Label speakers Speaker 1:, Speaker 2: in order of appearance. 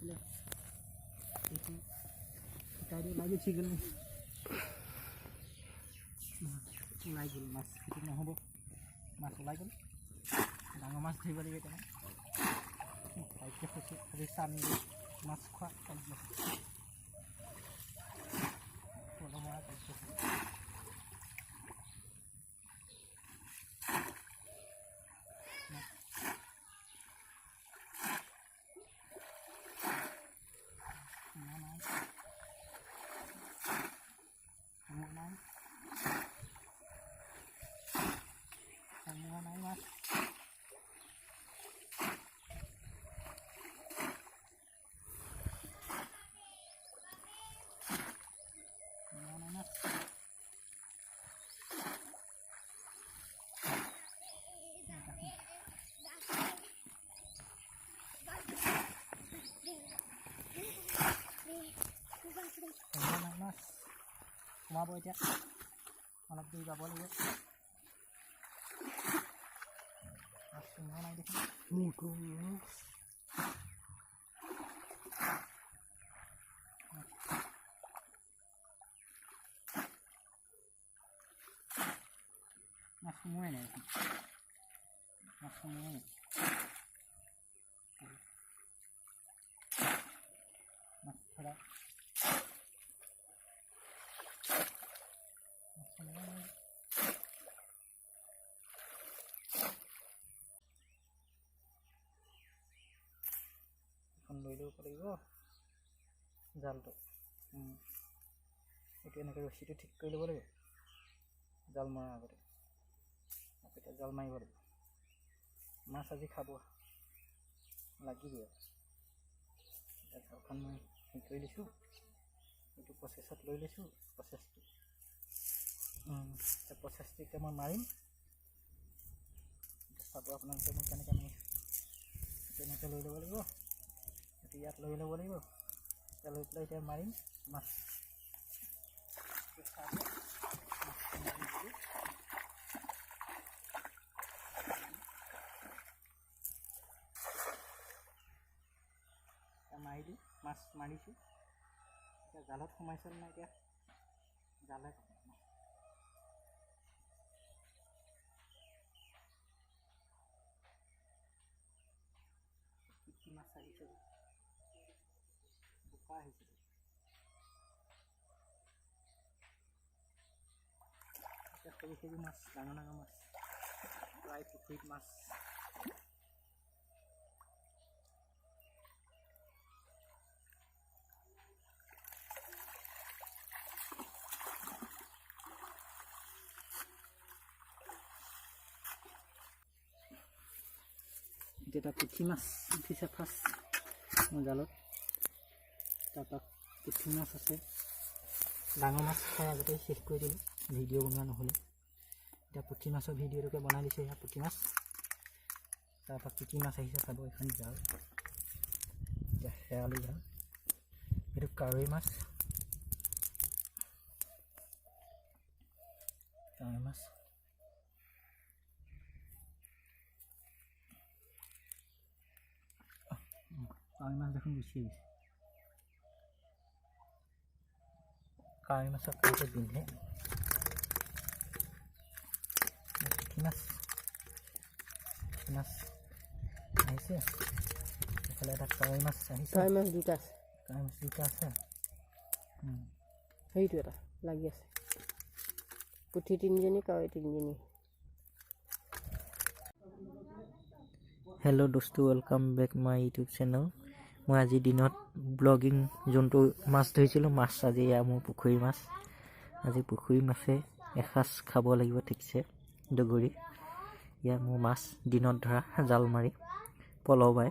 Speaker 1: আছিলে এইটো শিকাই দি ওলাই গুচি গ'ল ওলাই গ'ল মাছ সেইটো নহ'ব মাছ ওলাই গ'ল ডাঙৰ মাছ ধৰিব লাগিব এতিয়া কাইকে হৈছে আজি চান মাছ খোৱা কাইকে পল মৰা কাইকে সোমাব এতিয়া অলপ দেৰি যাব লাগিব মাছ সোমোৱা নাই দেখোন মাছ সোমোৱাই নাই মাছ সোমোৱাই নাই মাছ ধৰা লৈ ল'ব লাগিব জালটো এইটো এনেকৈ ৰছীটো ঠিক কৰি ল'ব লাগিব জাল মৰাৰ আগতে আকৌ এতিয়া জাল মাৰিব লাগিব মাছ আজি খাব লাগিবই এতিয়া জালখন মই হেৰি কৰি লৈছোঁ এইটো প্ৰচেছত লৈ লৈছোঁ প্ৰচেছটো প্ৰচেছটো এতিয়া মই মাৰিম এতিয়া চাব আপোনালোকে মই কেনেকৈ মাৰিছোঁ তেনেকৈ লৈ ল'ব লাগিব ইয়াত লৈ ল'ব লাগিব এতিয়া লৈ পেলাই এতিয়া মাৰিম মাছ মাৰি দিওঁ মাছ মাৰিছোঁ এতিয়া জালত সোমাইছে নাই এতিয়া জালে কি মাছ আহিছে বোকা আহিছে এতিয়া সৰু সৰু মাছ ডাঙৰ ডাঙৰ মাছ প্ৰায় পুখুৰীত মাছ এটা পুঠি মাছ উঠিছে ফাৰ্ষ্ট মোৰ জালত তাৰপৰা পুঠি মাছ আছে ডাঙৰ মাছ খাই আগতে শেষ কৰি দিলোঁ ভিডিঅ' বনোৱা নহ'লে এতিয়া পুঠি মাছৰ ভিডিঅ'টোকে বনাই দিছোঁ এয়া পুঠি মাছ তাৰপৰা পুঠি মাছ আহিছে চাব এখন জাল এতিয়া শেৱালি জাল এইটো কাৱৈ মাছ কাৱৈ মাছ কাৱৈ মাছ দেখোন গুচি আহিছে কাৱৈ মাছৰ কাইতে বিন্ধে পুঠি মাছ আহিছে এইফালে এটা কাৱৈ মাছ আহিছে কাৱৈ মাছ দুটা আছে সেইটো এটা লাগি আছে পুঠি 3জনী কাৱৈ 3জনী হেল্ল' দোস্তু welcome back my YouTube channel মই আজিৰ দিনত ব্লগিং যোনটো মাছ ধৰিছিলোঁ মাছ আজি এয়া মোৰ পুখুৰী মাছ আজি পুখুৰী মাছে এসাঁজ খাব লাগিব ঠিকছে দগৰি এয়া মোৰ মাছ দিনত ধৰা জাল মাৰি পল বাই